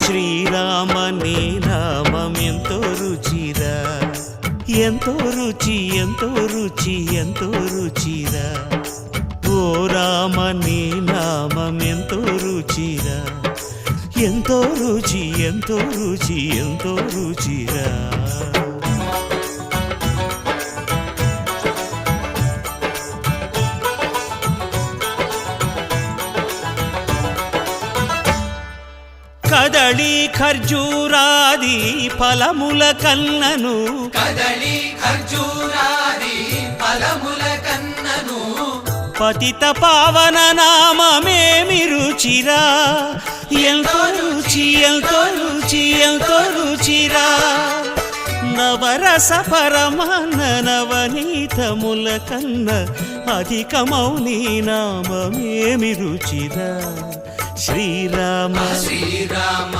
శ్రీరామ నీ నామం ఎంతో రుచిరా, ఎంతో రుచి ఎంతో రుచి ఎంతో రుచిరా. ఓ రామ నీ నామం ఎంతో రుచిరా, ఎంతో రుచి ఎంతో రుచి ఎంతో రుచిరా. కదళి ఖర్జూరాది ఫలముల కన్నను, కదళి ఖర్జూరాది ఫలముల కన్నను, పతిత పావన నామమేమి రుచిరా, ఎంతో రుచి ఎంతో రుచి ఎంతో రుచిరా. నవరస పరమాన్న నవనీతముల కన్న అధికమౌ నీ నామమేమి రుచిరా. శ్రీరామ శ్రీరామ